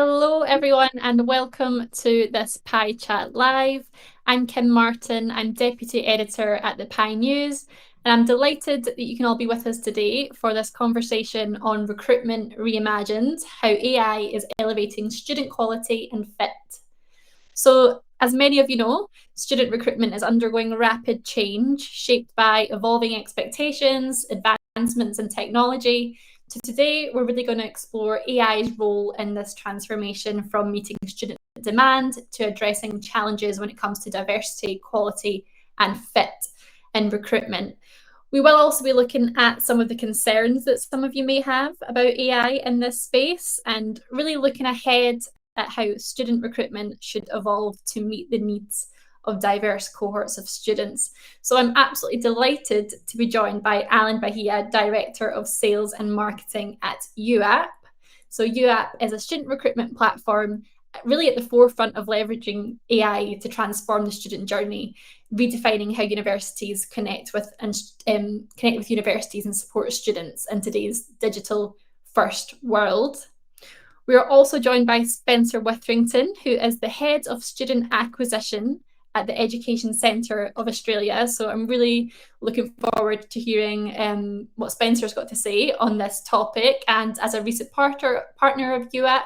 Hello, everyone, and welcome to this Pi Chat Live. I'm Kim Martin. I'm Deputy Editor at the Pi News, and I'm delighted that you can all be with us today for this conversation on Recruitment Reimagined, how AI is elevating student quality and fit. So, as many of you know, student recruitment is undergoing rapid change, shaped by evolving expectations, advancements in technology. So today, we're really going to explore AI's role in this transformation from meeting student demand to addressing challenges when it comes to diversity, quality, and fit in recruitment. We will also be looking at some of the concerns that some of you may have about AI in this space and really looking ahead at how student recruitment should evolve to meet the needs of diverse cohorts of students. So I'm absolutely delighted to be joined by Alan Bahia, Director of Sales and Marketing at UAPP. So UAPP is a student recruitment platform really at the forefront of leveraging AI to transform the student journey, redefining how universities connect with universities and support students in today's digital first world. We are also joined by Spencer Witherington, who is the Head of Student Acquisition at the Education Centre of Australia. So I'm really looking forward to hearing what Spencer's got to say on this topic. And as a recent partner of UAPP,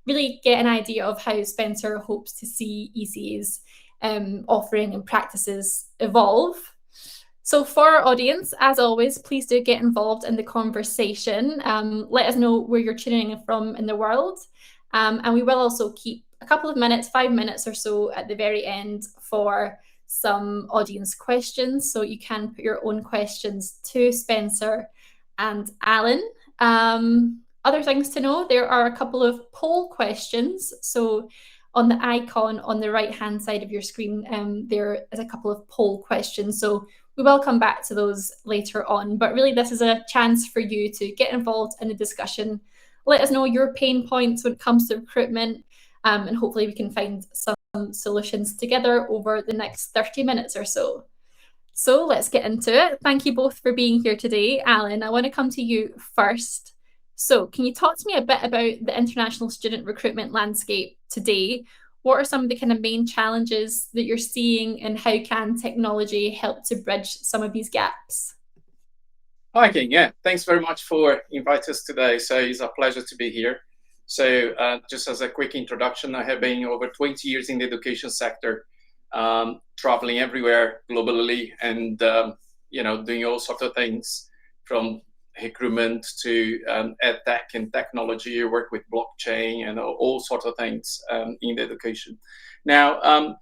really get an idea of how Spencer hopes to see ECA's offering and practices evolve. So for our audience, as always, please do get involved in the conversation. Let us know where you're tuning in from in the world. And we will also keep a couple of minutes, 5 minutes or so at the very end for some audience questions. So you can put your own questions to Spencer and Alan. Other things to know, there are a couple of poll questions. So on the icon on the right-hand side of your screen, there is a couple of poll questions. So we will come back to those later on, but really this is a chance for you to get involved in the discussion. Let us know your pain points when it comes to recruitment, and hopefully we can find some solutions together over the next 30 minutes or so. So let's get into it. Thank you both for being here today. Alan, I want to come to you first. So can you talk to me a bit about the international student recruitment landscape today? What are some of the kind of main challenges that you're seeing, and how can technology help to bridge some of these gaps? Hi, King. Yeah, thanks very much for inviting us today. So it's a pleasure to be here. So just as a quick introduction, I have been over 20 years in the education sector, traveling everywhere globally and, doing all sorts of things from recruitment to edtech and technology. I work with blockchain and all sorts of things in the education. Now,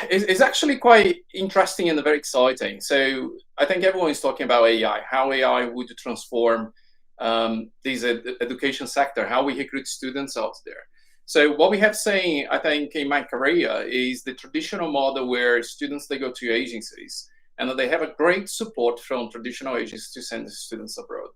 it's actually quite interesting and very exciting. So I think everyone is talking about AI, how AI would transform this education sector, how we recruit students out there. So what we have seen, I think, in my career is the traditional model where students, they go to agencies and they have a great support from traditional agencies to send the students abroad.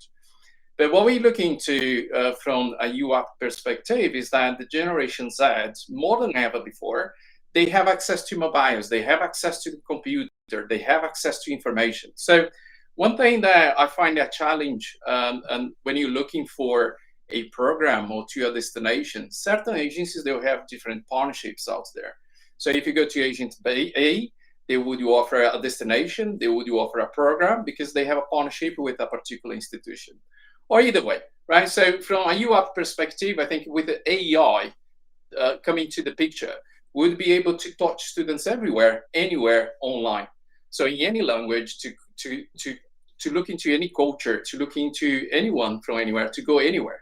But what we look into from a UAPP perspective is that the Generation Z, more than ever before, they have access to mobiles, they have access to the computer, they have access to information. So one thing that I find a challenge, and when you're looking for a program or to a destination, certain agencies, they'll have different partnerships out there. So if you go to agent A, they would offer a destination, they would offer a program because they have a partnership with a particular institution, or either way, right? So from a UAPP perspective, I think with the AI coming to the picture, we'll be able to touch students everywhere, anywhere, online. So in any language, to look into any culture, to look into anyone from anywhere, to go anywhere.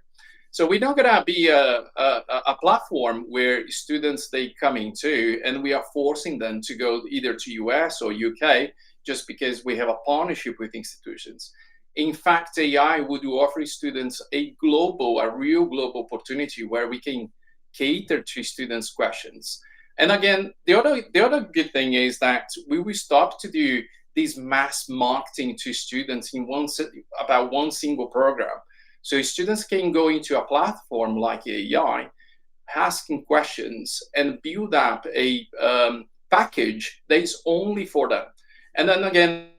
So we're not gonna be a platform where students, they come into and we are forcing them to go either to US or UK just because we have a partnership with institutions. In fact, AI would offer students a real global opportunity where we can cater to students' questions. And again, the other good thing is that we will stop to do this mass marketing to students in about one single program. So students can go into a platform like AI, asking questions and build up a package that is only for them. And then again,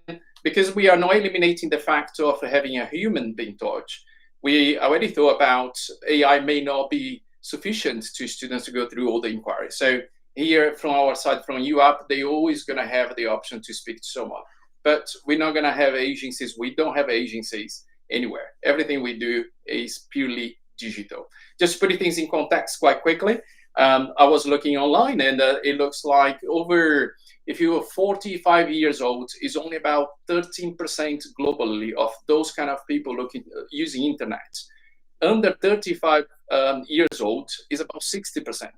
because we are not eliminating the fact of having a human being touched, we already thought about AI may not be sufficient to students to go through all the inquiries. So here from our side, from UAPP, they're always going to have the option to speak to someone. But we're not going to have agencies. We don't have agencies anywhere. Everything we do is purely digital. Just putting things in context quite quickly. I was looking online, and it looks like if you are 45 years old, is only about 13% globally of those kind of people using internet. Under 35 years old is about 60%.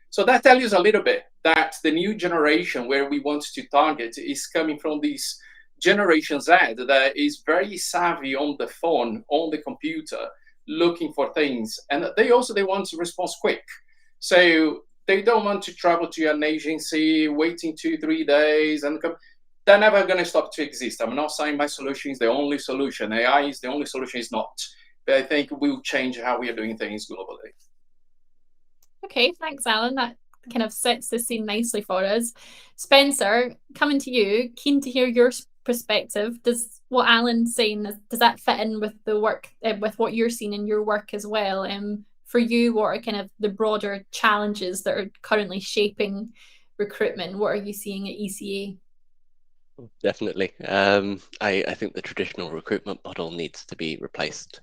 So that tells you a little bit that the new generation where we want to target is coming from this Generation Z that is very savvy on the phone, on the computer, looking for things. And they want to respond quick. So they don't want to travel to an agency, waiting 2-3 days, and they're never going to stop to exist. I'm not saying my solution is the only solution. AI is the only solution, it's not. But I think we'll change how we are doing things globally. Okay, thanks, Alan. That kind of sets the scene nicely for us. Spencer, coming to you, keen to hear your perspective. Does what Alan's saying, does that fit in with the work, with what you're seeing in your work as well? For you, what are kind of the broader challenges that are currently shaping recruitment? What are you seeing at ECA? Definitely. I think the traditional recruitment model needs to be replaced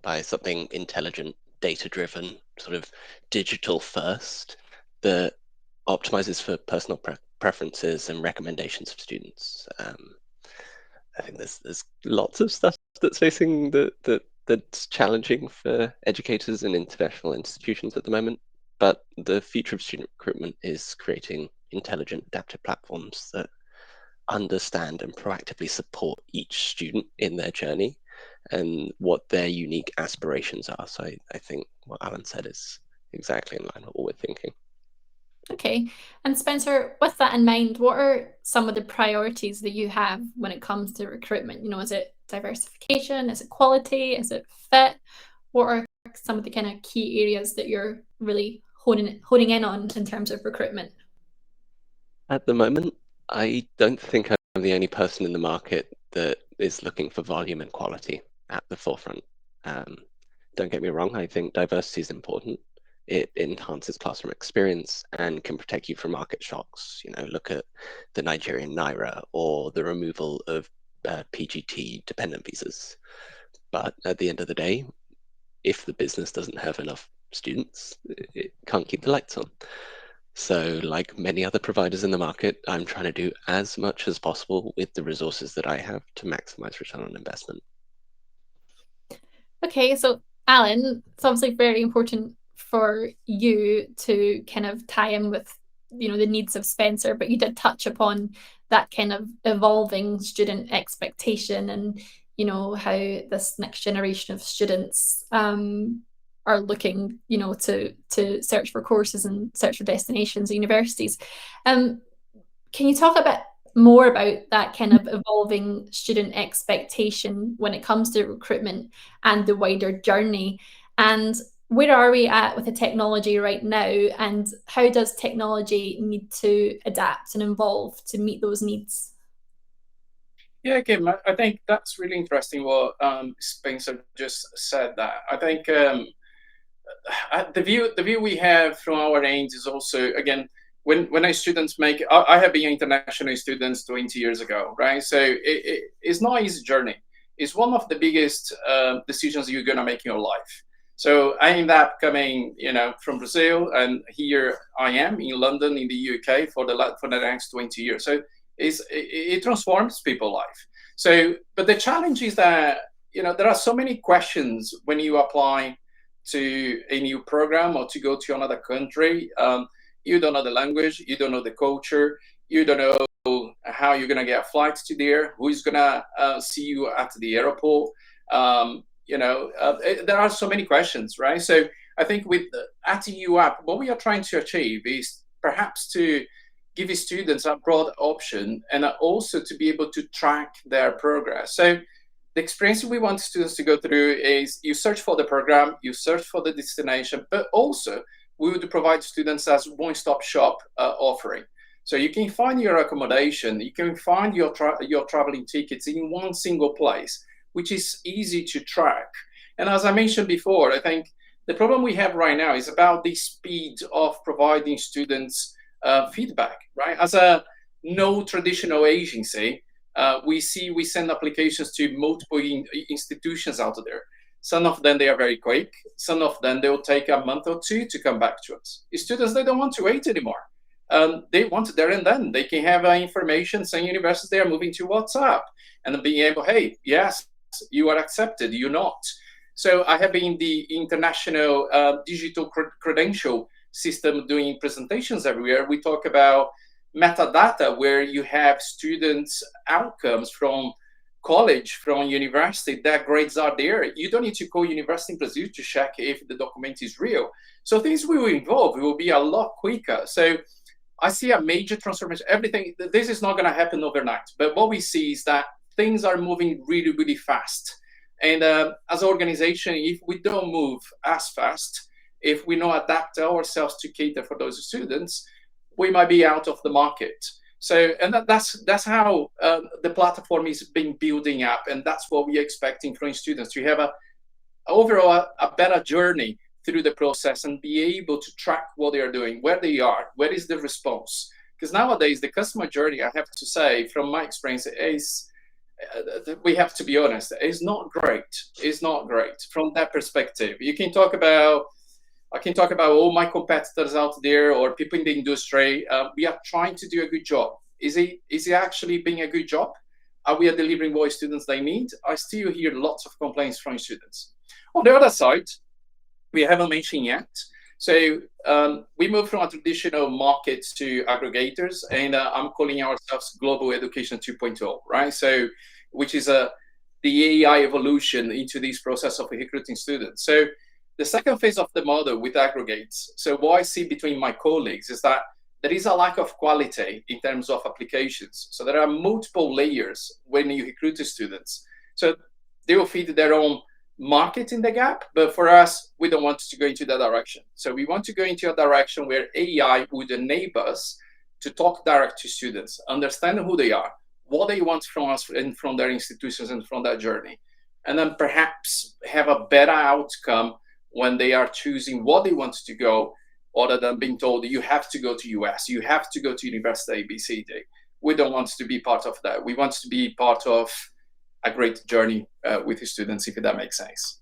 by something intelligent, data-driven, sort of digital first, that optimizes for personal preferences and recommendations of students. I think there's lots of stuff that's facing that's challenging for educators and international institutions at the moment. But the future of student recruitment is creating intelligent, adaptive platforms that understand and proactively support each student in their journey and what their unique aspirations are. So I think what Alan said is exactly in line with what we're thinking. Okay. And Spencer, with that in mind, what are some of the priorities that you have when it comes to recruitment? Is it diversification? Is it quality? Is it fit? What are some of the kind of key areas that you're really honing in on in terms of recruitment? At the moment, I don't think I'm the only person in the market that is looking for volume and quality at the forefront. Don't get me wrong, I think diversity is important. It enhances classroom experience and can protect you from market shocks. Look at the Nigerian Naira or the removal of PGT dependent visas. But at the end of the day, if the business doesn't have enough students, it can't keep the lights on. So like many other providers in the market, I'm trying to do as much as possible with the resources that I have to maximize return on investment. Okay, so Alan, it's obviously very important for you to kind of tie in with the needs of Spencer, but you did touch upon that kind of evolving student expectation and how this next generation of students are looking to search for courses and search for destinations at universities. Can you talk a bit more about that kind of evolving student expectation when it comes to recruitment and the wider journey? And where are we at with the technology right now? And how does technology need to adapt and evolve to meet those needs? Yeah, Kim, I think that's really interesting what Spencer just said. That I think the view we have from our end is also, again, when our students make, I have been international students 20 years ago, right? So it's not an easy journey. It's one of the biggest decisions you're going to make in your life. So I ended up coming, from Brazil, and here I am in London, in the UK, for the next 20 years. So it transforms people's life. So, but the challenge is that there are so many questions when you apply to a new program or to go to another country. You don't know the language, you don't know the culture, you don't know how you're going to get flights to there, who's going to see you at the airport. There are so many questions, right? So I think at UAPP, what we are trying to achieve is perhaps to give students a broad option and also to be able to track their progress. So the experience we want students to go through is you search for the program, you search for the destination, but also we would provide students as one-stop shop offering. So you can find your accommodation, you can find your traveling tickets in one single place, which is easy to track. And as I mentioned before, I think The problem we have right now is about the speed of providing students feedback, right? As a no traditional agency, we send applications to multiple institutions out there. Some of them, they are very quick. Some of them, they'll take a month or two to come back to us. The students, they don't want to wait anymore. They want it there and then. They can have information saying universities, they are moving to WhatsApp and being able, hey, yes, you are accepted, you're not. So I have been the international digital credential system doing presentations everywhere. We talk about metadata, where you have students' outcomes from college, from university, that grades are there. You don't need to call university in Brazil to check if the document is real. So things will evolve. It will be a lot quicker. So I see a major transformation. Everything, this is not going to happen overnight. But what we see is that things are moving really, really fast. And as an organization, if we don't move as fast, if we don't adapt ourselves to cater for those students, we might be out of the market. So, and that's how the platform is being building up, and that's what we're expecting from students, to have overall a better journey through the process and be able to track what they are doing, where they are, where is the response. Because nowadays the customer journey, I have to say, from my experience, is we have to be honest, is not great. It's not great from that perspective. I can talk about all my competitors out there or people in the industry. We are trying to do a good job. Is it actually being a good job? Are we delivering what students they need? I still hear lots of complaints from students. On the other side, we haven't mentioned yet. So we moved from a traditional market to aggregators, and I'm calling ourselves Global Education 2.0, right? So, which is the AI evolution into this process of recruiting students. So the second phase of the model with aggregates. So what I see between my colleagues is that there is a lack of quality in terms of applications. So there are multiple layers when you recruit the students. So they will feed their own market in the gap, but for us, we don't want to go into that direction. So we want to go into a direction where AI would enable us to talk direct to students, understand who they are, what they want from us and from their institutions and from that journey, and then perhaps have a better outcome when they are choosing what they want to go, other than being told you have to go to US, you have to go to University ABCD. We don't want to be part of that. We want to be part of a great journey with the students, if that makes sense.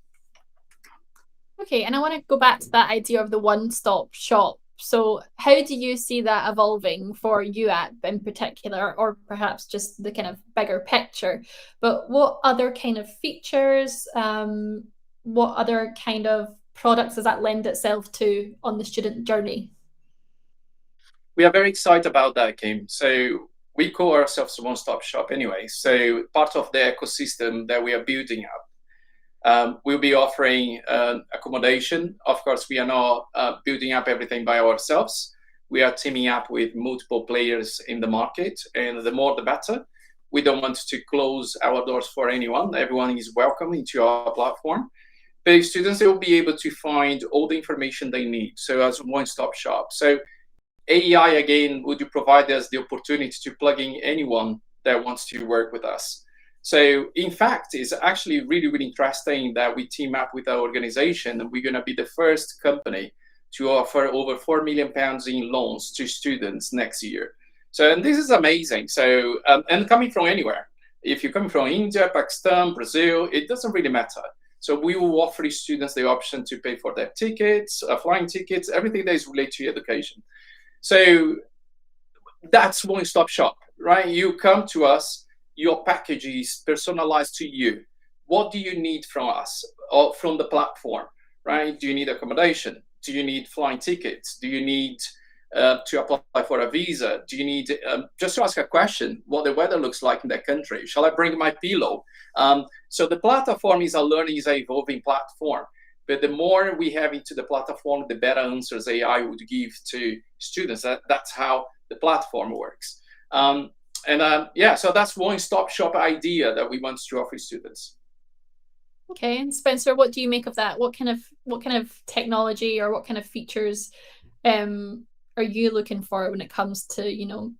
Okay, and I want to go back to that idea of the one-stop shop. So how do you see that evolving for UAPP in particular, or perhaps just the kind of bigger picture? But what other kind of features, what other kind of products does that lend itself to on the student journey? We are very excited about that, Kim. So we call ourselves a one-stop shop anyway. So part of the ecosystem that we are building up, we'll be offering accommodation. Of course, we are not building up everything by ourselves. We are teaming up with multiple players in the market, and the more the better. We don't want to close our doors for anyone. Everyone is welcome into our platform. But students, they will be able to find all the information they need. So as a one-stop shop. So AI, again, would provide us the opportunity to plug in anyone that wants to work with us. So in fact, it's actually really, really interesting that we team up with our organization, and we're going to be the first company to offer over £4 million in loans to students next year. So, and this is amazing. So, and coming from anywhere, if you're coming from India, Pakistan, Brazil, it doesn't really matter. So we will offer students the option to pay for their tickets, flying tickets, everything that is related to education. So that's one-stop shop, right? You come to us, your package is personalized to you. What do you need from us or from the platform, right? Do you need accommodation? Do you need flying tickets? Do you need to apply for a visa? Do you need just to ask a question, what the weather looks like in that country? Shall I bring my pillow? So the platform is an evolving platform. But the more we have into the platform, the better answers AI would give to students. That's how the platform works. Yeah, so that's one-stop shop idea that we want to offer students. Okay, and Spencer, what do you make of that? What kind of technology or what kind of features are you looking for when it comes to, you know,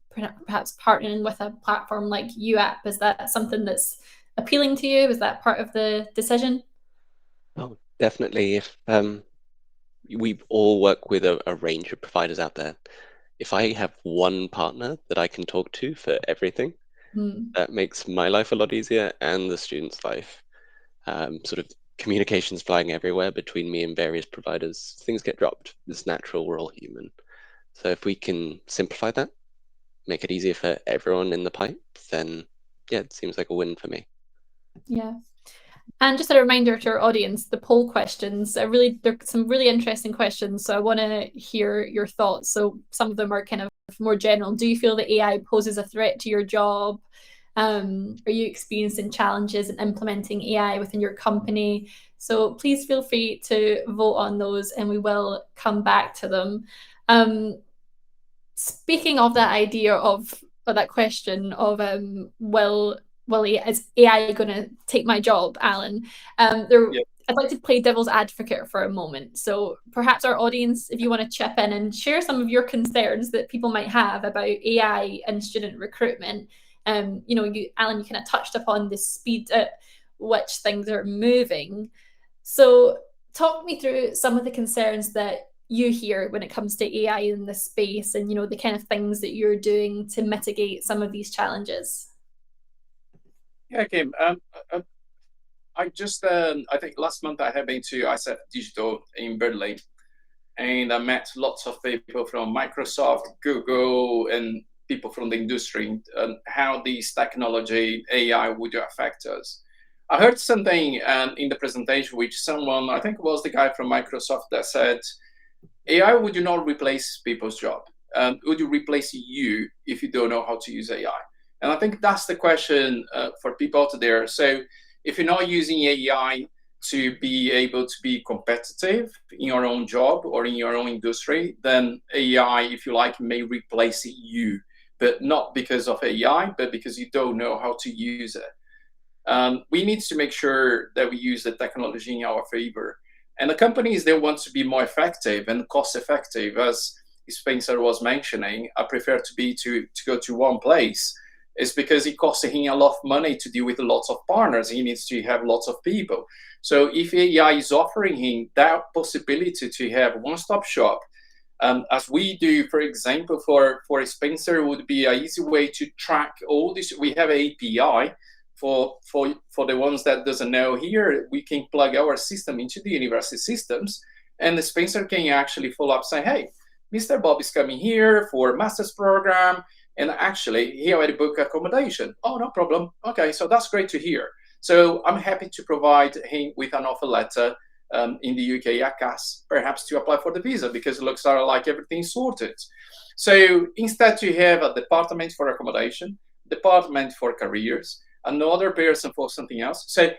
perhaps partnering with a platform like UAPP? Is that something that's appealing to you? Is that part of the decision? Oh, definitely. we all work with a range of providers out there. If I have one partner that I can talk to for everything, that makes my life a lot easier and the student's life. Sort of communications flying everywhere between me and various providers. Things get dropped. It's natural. We're all human. So if we can simplify that, make it easier for everyone in the pipe, then yeah, it seems like a win for me. Yeah. And just a reminder to our audience, the poll questions are really, they're some really interesting questions. So I want to hear your thoughts. So some of them are kind of more general. Do you feel that AI poses a threat to your job? Are you experiencing challenges in implementing AI within your company? So please feel free to vote on those and we will come back to them. Speaking of that idea of, or that question of is AI going to take my job, Alan? Yeah. I'd like to play devil's advocate for a moment. So perhaps our audience, if you want to chip in and share some of your concerns that people might have about AI and student recruitment. Alan, you kind of touched upon the speed at which things are moving. So talk me through some of the concerns that you hear when it comes to AI in this space and, the kind of things that you're doing to mitigate some of these challenges. Yeah, Kim. I think last month I have been to ISF Digital in Berlin, and I met lots of people from Microsoft, Google, and people from the industry, and how this technology, AI, would affect us. I heard something in the presentation, which someone, I think it was the guy from Microsoft, that said, AI would not replace people's job. Would you replace you if you don't know how to use AI? And I think that's the question for people out there. So if you're not using AI to be able to be competitive in your own job or in your own industry, then AI, if you like, may replace you, but not because of AI, but because you don't know how to use it. We need to make sure that we use the technology in our favor. And the companies, they want to be more effective and cost effective. As Spencer was mentioning, I prefer to go to one place. It's because it costs him a lot of money to deal with lots of partners. He needs to have lots of people. So if AI is offering him that possibility to have one-stop shop, as we do, for example, for Spencer, would be an easy way to track all this. We have an API for the ones that doesn't know here. We can plug our system into the university systems, and the Spencer can actually follow up saying, hey, Mr. Bob is coming here for a master's program, and actually he already booked accommodation. Oh, no problem. Okay, so that's great to hear. So I'm happy to provide him with an offer letter in the UK ACAS, perhaps to apply for the visa, because it looks like everything's sorted. So instead you have a department for accommodation, department for careers, another person for something else. So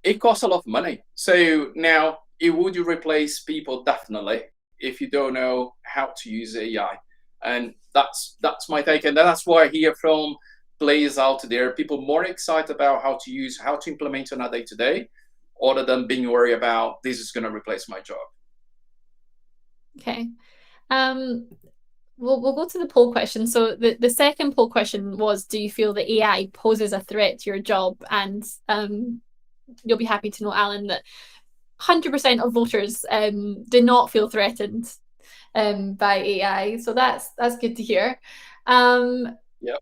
it costs a lot of money. So now, would you replace people? Definitely, if you don't know how to use AI. And that's my take. And that's why I hear from players out there, people more excited about how to implement on a day-to-day, other than being worried about this is going to replace my job. Okay. We'll go to the poll question. So the second poll question was, do you feel that AI poses a threat to your job? And you'll be happy to know, Alan, that 100% of voters do not feel threatened by AI. So that's good to hear. Yep.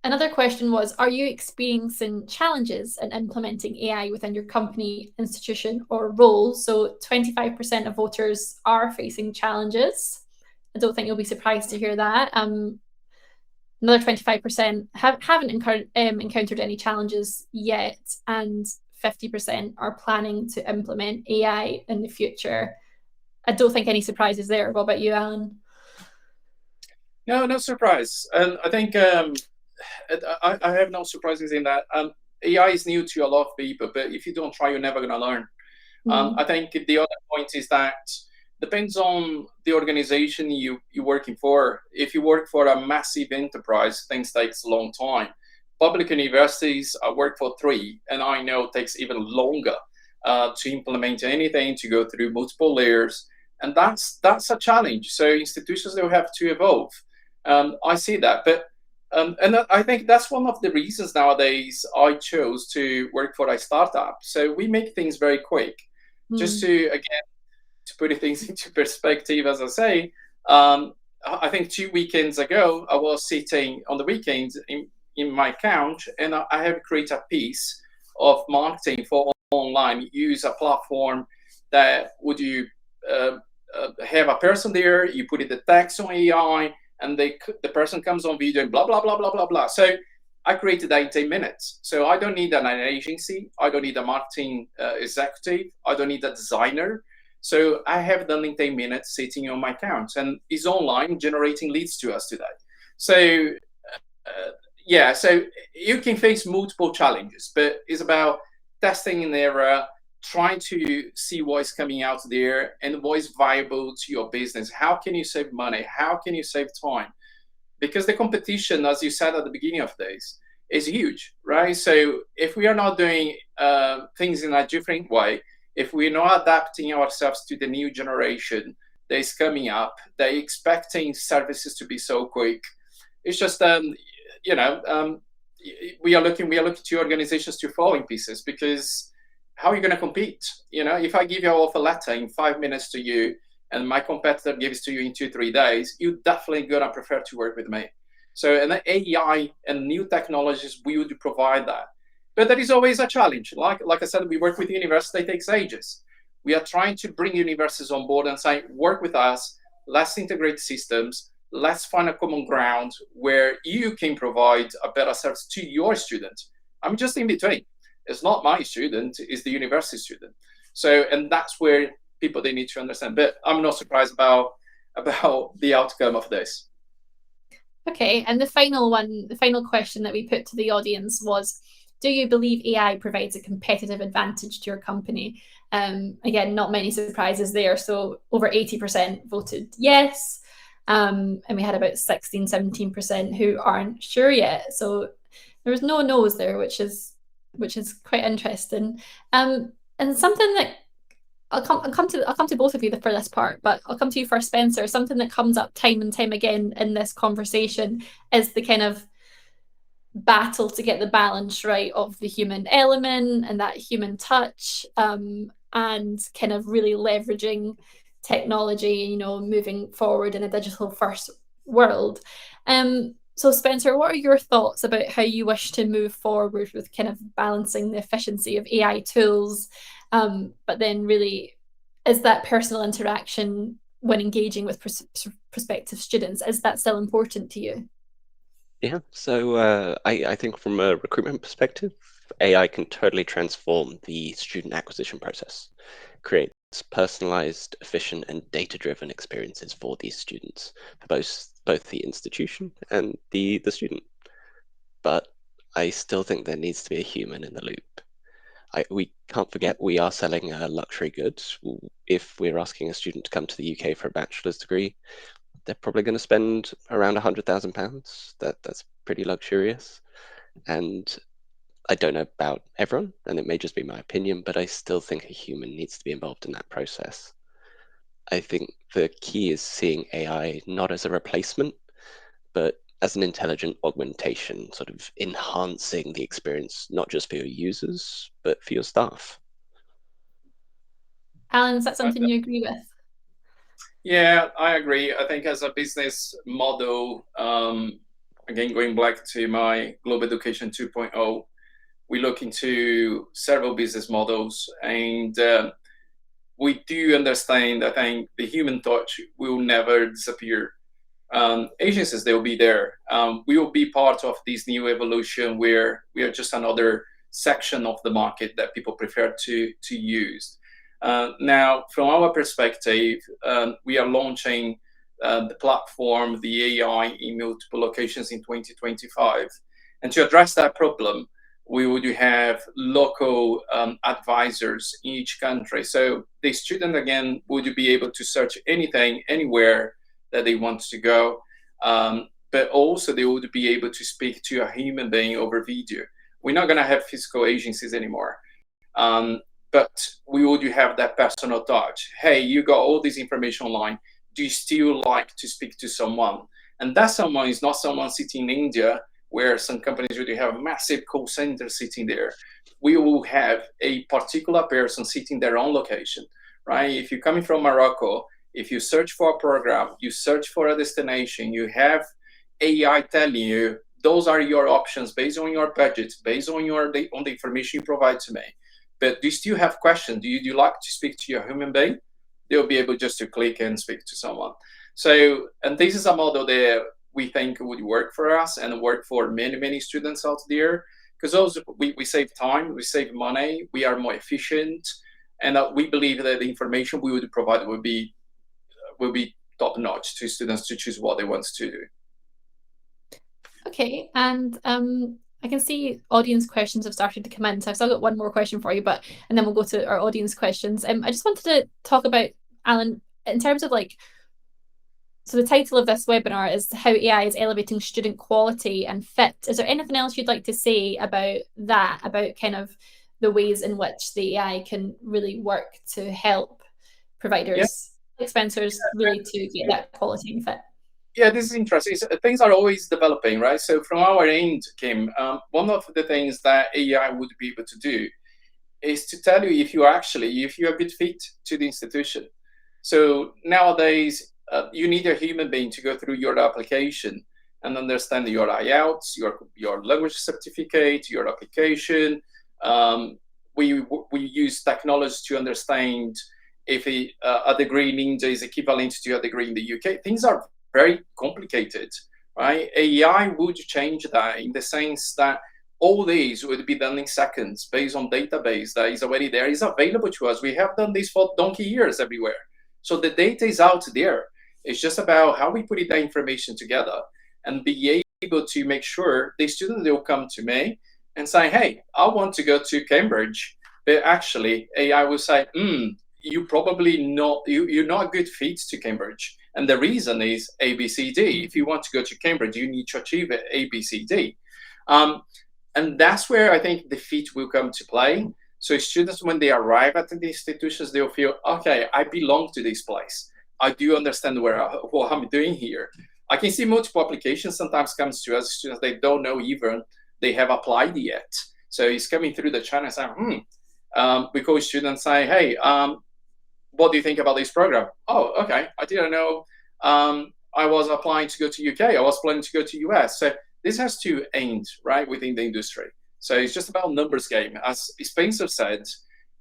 Another question was, are you experiencing challenges in implementing AI within your company, institution, or role? So 25% of voters are facing challenges. I don't think you'll be surprised to hear that. Another 25% haven't encountered any challenges yet, and 50% are planning to implement AI in the future. I don't think any surprises there. What about you, Alan? No surprise. And I think I have no surprises in that. AI is new to a lot of people, but if you don't try, you're never going to learn. I think the other point is that depends on the organization you're working for. If you work for a massive enterprise, things takes a long time. Public universities, I work for 3, and I know it takes even longer to implement anything, to go through multiple layers, and that's a challenge. So institutions, they'll have to evolve. I see that, but and I think that's one of the reasons nowadays I chose to work for a startup. So we make things very quick, just to, again, to put things into perspective, as I say, I think 2 weekends ago, I was sitting on the weekend in my couch, and I have created a piece of marketing for online. Use a platform that would you have a person there, you put in the text on AI, and the person comes on video and blah, blah, blah, blah, blah, blah. So I created that in 10 minutes. So I don't need an agency. I don't need a marketing executive. I don't need a designer. So I have done in 10 minutes sitting on my account, and is online generating leads to us today. So so you can face multiple challenges, but it's about testing and error, trying to see what is coming out there and what is viable to your business. How can you save money? How can you save time? Because the competition, as you said at the beginning of this, is huge, right? So if we are not doing things in a different way, if we're not adapting ourselves to the new generation that is coming up, they're expecting services to be so quick. It's just, we are looking to organizations to fall in pieces, because how are you going to compete? If I give you an offer letter in 5 minutes to you, and my competitor gives to you in 2-3 days, you're definitely going to prefer to work with me. So, and the AI and new technologies will provide that. But there is always a challenge. Like I said, we work with universities, it takes ages. We are trying to bring universities on board and say, work with us, let's integrate systems, let's find a common ground where you can provide a better service to your student. I'm just in between. It's not my student, it's the university student. So, and that's where people, they need to understand. But I'm not surprised about the outcome of this. Okay, and the final question that we put to the audience was, do you believe AI provides a competitive advantage to your company? Again, not many surprises there. So over 80% voted yes. And we had about 16-17% who aren't sure yet. So there was no no's there, which is quite interesting. And something that I'll come to both of you for this part, but I'll come to you first, Spencer. Something that comes up time and time again in this conversation is the kind of battle to get the balance right of the human element and that human touch, and kind of really leveraging technology, moving forward in a digital first world. So Spencer, what are your thoughts about how you wish to move forward with kind of balancing the efficiency of AI tools, but then really is that personal interaction when engaging with prospective students, is that still important to you? Yeah, so I think from a recruitment perspective, AI can totally transform the student acquisition process, creates personalized, efficient, and data-driven experiences for these students, for both the institution and the student. But I still think there needs to be a human in the loop. We can't forget we are selling a luxury good. If we're asking a student to come to the UK for a bachelor's degree, they're probably going to spend around £100,000. That's pretty luxurious. And I don't know about everyone, and it may just be my opinion, but I still think a human needs to be involved in that process. I think the key is seeing AI not as a replacement, but as an intelligent augmentation, sort of enhancing the experience, not just for your users, but for your staff. Alan, is that something you agree with? Yeah, I agree. I think as a business model, again, going back to my Global Education 2.0, we look into several business models, and we do understand, I think, the human touch will never disappear. Agencies, they will be there. We will be part of this new evolution where we are just another section of the market that people prefer to use. Now, from our perspective, we are launching the platform, the AI, in multiple locations in 2025. And to address that problem, we would have local advisors in each country. So the student, again, would be able to search anything, anywhere that they want to go. But also they would be able to speak to a human being over video. We're not going to have physical agencies anymore. But we would have that personal touch. Hey, you got all this information online. Do you still like to speak to someone? And that someone is not someone sitting in India, where some companies really have a massive call center sitting there. We will have a particular person sitting their own location, right? If you're coming from Morocco, if you search for a program, you search for a destination, you have AI telling you those are your options based on your budget, based on the information you provide to me. But do you still have questions? Do you like to speak to your human being? They'll be able just to click and speak to someone. So, and this is a model that we think would work for us and work for many, many students out there. Because also we save time, we save money, we are more efficient, and we believe that the information we would provide will be top notch to students to choose what they want to do. Okay, and I can see audience questions have started to come in, so I've still got one more question for you, and then we'll go to our audience questions. I just wanted to talk about, Alan, in terms of so the title of this webinar is how AI is elevating student quality and fit. Is there anything else you'd like to say about that, about kind of the ways in which the AI can really work to help providers, dispensers, really to get that quality and fit? Yeah, this is interesting. So things are always developing, right? So from our end, Kim, one of the things that AI would be able to do is to tell you if you're a good fit to the institution. So nowadays, you need a human being to go through your application and understand your IELTS, your language certificate, your application. We use technology to understand if a degree in India is equivalent to a degree in the UK. Things are very complicated, right? AI would change that in the sense that all these would be done in seconds based on database that is already there, is available to us. We have done this for donkey years everywhere. So the data is out there. It's just about how we put that information together and be able to make sure the student will come to me and say, hey, I want to go to Cambridge. But actually, AI will say, you're not a good fit to Cambridge. And the reason is A, B, C, D. If you want to go to Cambridge, you need to achieve A, B, C, D. And that's where I think the fit will come to play. So students, when they arrive at the institutions, they'll feel, okay, I belong to this place. I do understand what I'm doing here. I can see multiple applications sometimes comes to us, students, they don't know even they have applied yet. So it's coming through the channel and saying, we call students say, hey, what do you think about this program? Oh, okay, I didn't know I was applying to go to UK. I was planning to go to US. So this has to end, right, within the industry. So it's just about numbers game. As Spencer said,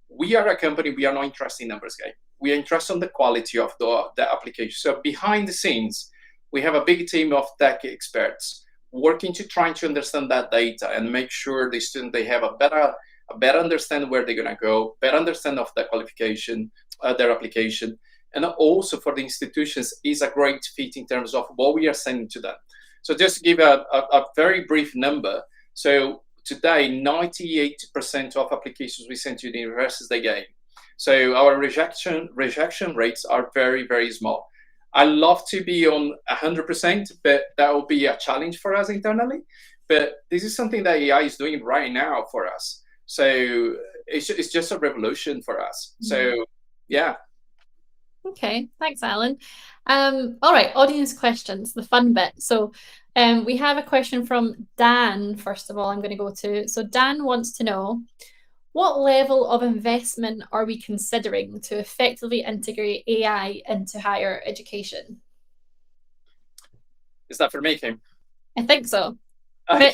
we are a company, we are not interested in numbers game. We are interested in the quality of the application. So behind the scenes, we have a big team of tech experts working to try to understand that data and make sure the student, they have a better understand where they're going to go, better understand of the qualification, their application. And also for the institutions is a great fit in terms of what we are sending to them. So just to give a very brief number. So today, 98% of applications we send to the universities, they gain. So our rejection rates are very, very small. I love to be on 100%, but that will be a challenge for us internally. But this is something that AI is doing right now for us. So it's just a revolution for us. So yeah. Okay, thanks, Alan. All right, audience questions, the fun bit. So we have a question from Dan, first of all, I'm going to go to. So Dan wants to know, what level of investment are we considering to effectively integrate AI into higher education? Is that for me, Kim? I think so. Okay.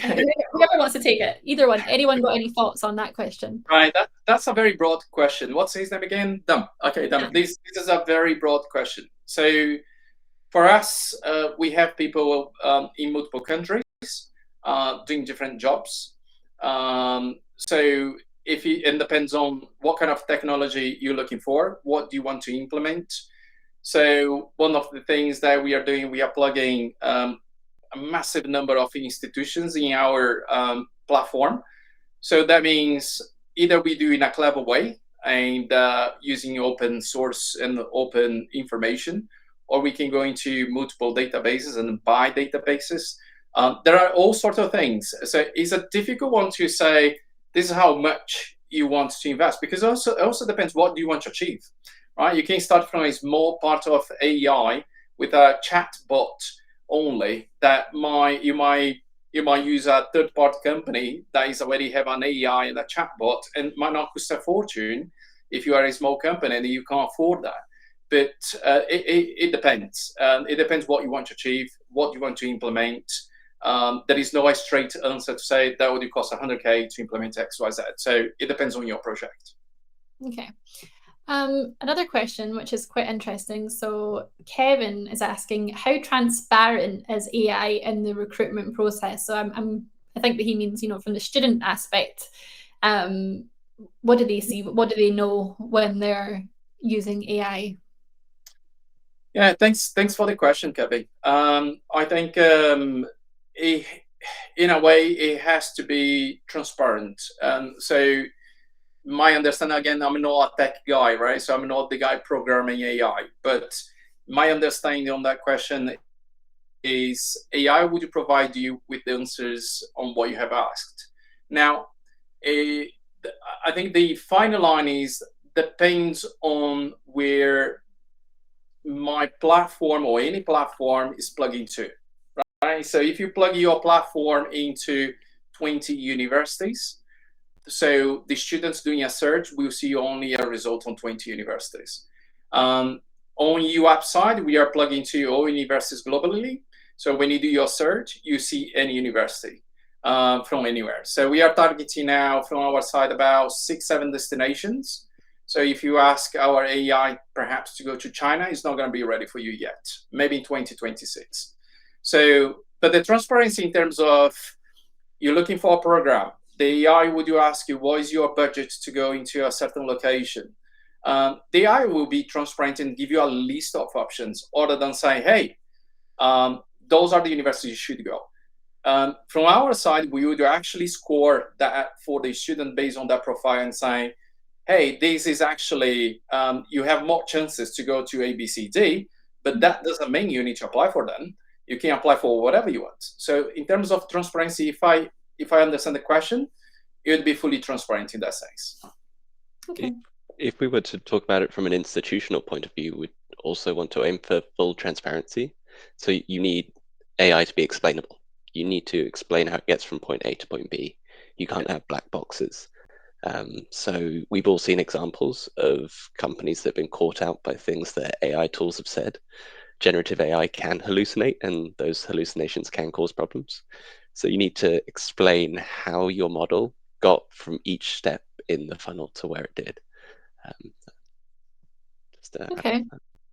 Whoever wants to take it, either one. Anyone got any thoughts on that question? Right, that's a very broad question. What's his name again? Dum. Okay, Dum. This is a very broad question. So for us, we have people in multiple countries doing different jobs. So it depends on what kind of technology you're looking for, what do you want to implement. So one of the things that we are doing, we are plugging a massive number of institutions in our platform. So that means either we do in a clever way and using open source and open information, or we can go into multiple databases and buy databases. There are all sorts of things. So it's a difficult one to say, this is how much you want to invest, because it also depends what do you want to achieve, right? You can start from a small part of AI with a chat bot only that you might use a third-party company that is already have an AI and a chatbot and might not cost a fortune. if you are a small company and you can't afford that. But it depends. It depends what you want to achieve, what you want to implement. There is no straight answer to say that would cost 100K to implement X, Y, Z. So it depends on your project. Okay. Another question, which is quite interesting. So Kevin is asking, how transparent is AI in the recruitment process? So I think that he means, from the student aspect. What do they see? What do they know when they're using AI? Yeah, thanks for the question, Kevin. I think in a way it has to be transparent. So my understanding, again, I'm not a tech guy, right? So I'm not the guy programming AI, but my understanding on that question is AI would provide you with the answers on what you have asked. Now, I think the final line is depends on where my platform or any platform is plugged into, right? So if you plug your platform into 20 universities, so the students doing a search will see only a result on 20 universities. On UAPP side, we are plugged into all universities globally. So when you do your search, you see any university from anywhere. So we are targeting now from our side about 6-7 destinations. So if you ask our AI perhaps to go to China, it's not going to be ready for you yet, maybe in 2026. So, but the transparency in terms of you're looking for a program, the AI would ask you, what is your budget to go into a certain location? The AI will be transparent and give you a list of options other than saying, hey, those are the universities you should go. From our side, we would actually score that for the student based on that profile and say, hey, this is actually, you have more chances to go to A, B, C, D, but that doesn't mean you need to apply for them. You can apply for whatever you want. So in terms of transparency, if I understand the question, it would be fully transparent in that sense. Okay. If we were to talk about it from an institutional point of view, we'd also want to aim for full transparency. So you need AI to be explainable. You need to explain how it gets from point A to point B. You can't have black boxes. So we've all seen examples of companies that have been caught out by things that AI tools have said. Generative AI can hallucinate, and those hallucinations can cause problems. So you need to explain how your model got from each step in the funnel to where it did. Okay.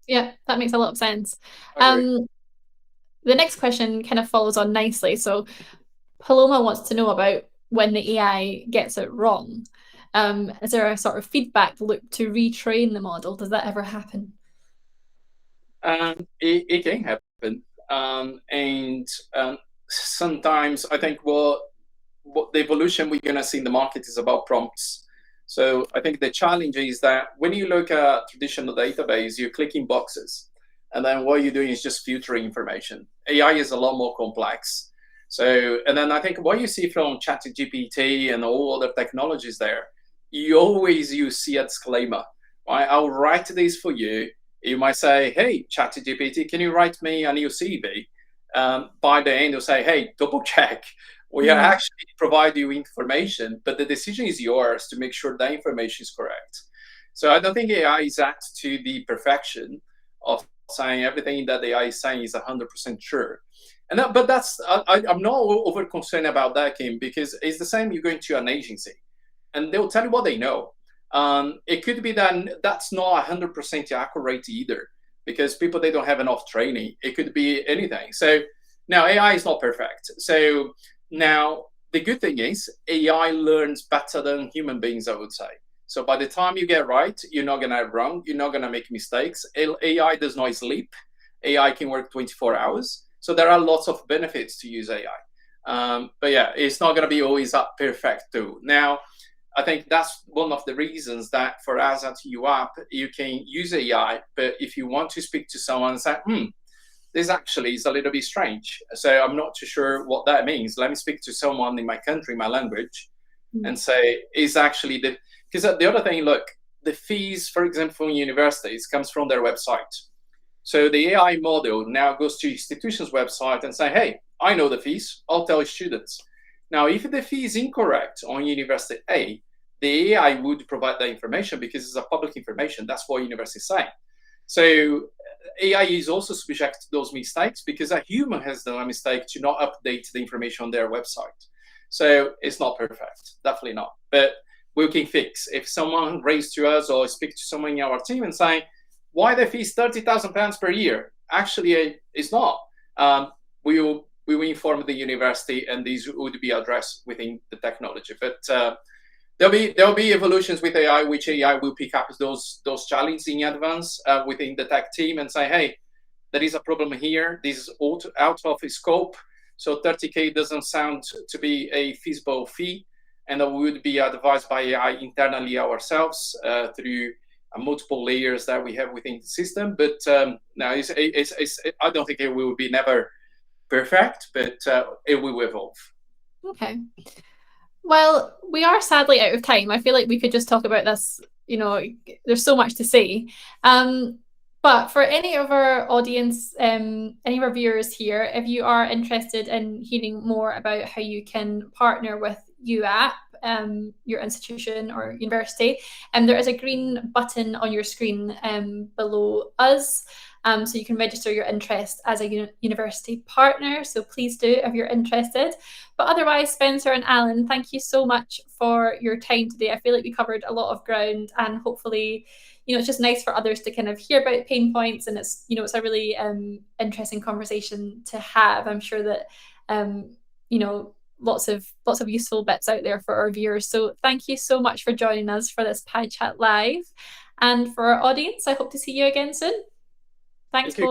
Yeah, that makes a lot of sense. The next question kind of follows on nicely. So Paloma wants to know about when the AI gets it wrong. Is there a sort of feedback loop to retrain the model? Does that ever happen? It can happen. And sometimes I think what the evolution we're going to see in the market is about prompts. So I think the challenge is that when you look at traditional database, you're clicking boxes. And then what you're doing is just filtering information. AI is a lot more complex. So, and then I think what you see from ChatGPT and all other technologies there, you see a disclaimer, right? I'll write this for you. You might say, hey, ChatGPT, can you write me a new CV? By the end, you'll say, hey, double check. We are actually provide you information, but the decision is yours to make sure that information is correct. So I don't think AI is at to the perfection of saying everything that AI is saying is 100% true. And but that's I'm not over concerned about that, Kim, because it's the same. You're going to an agency, and they'll tell you what they know. It could be that that's not 100% accurate either, because people, they don't have enough training. It could be anything. So now AI is not perfect. So now the good thing is AI learns better than human beings, I would say. So by the time you get right, you're not going to have wrong. You're not going to make mistakes. AI does not sleep. AI can work 24 hours. So there are lots of benefits to use AI. But yeah, it's not going to be always a perfect tool. Now, I think that's one of the reasons that for us at UAPP, you can use AI, but if you want to speak to someone and say, this actually is a little bit strange, so I'm not too sure what that means. Let me speak to someone in my country, my language, and say, is actually the, because the other thing, look, the fees, for example, from universities comes from their website. So the AI model now goes to institutions' website and say, hey, I know the fees, I'll tell students. Now, if the fee is incorrect on University A, the AI would provide that information because it's a public information. That's what university is saying. So AI is also subject to those mistakes because a human has done a mistake to not update the information on their website. So it's not perfect, definitely not. But we can fix. If someone raised to us or speak to someone in our team and saying, why the fee is £30,000 per year? Actually, it's not. We will inform the university, and these would be addressed within the technology. But there'll be evolutions with AI, which AI will pick up those challenges in advance within the tech team and say, hey, there is a problem here. This is out of scope. So 30K doesn't sound to be a feasible fee, and that would be advised by AI internally ourselves through multiple layers that we have within the system. But no, I don't think it will be never perfect, but it will evolve. Okay. Well, we are sadly out of time. I feel like we could just talk about this, there's so much to say. But for any of our audience, any of our viewers here, if you are interested in hearing more about how you can partner with UAPP, your institution or university, there is a green button on your screen below us. So you can register your interest as a university partner. So please do if you're interested. But otherwise, Spencer and Alan, thank you so much for your time today. I feel like we covered a lot of ground, and hopefully, it's just nice for others to kind of hear about pain points, and it's a really interesting conversation to have. I'm sure that lots of useful bits out there for our viewers. So thank you so much for joining us for this Pi Chat Live, and for our audience, I hope to see you again soon. Thanks, both.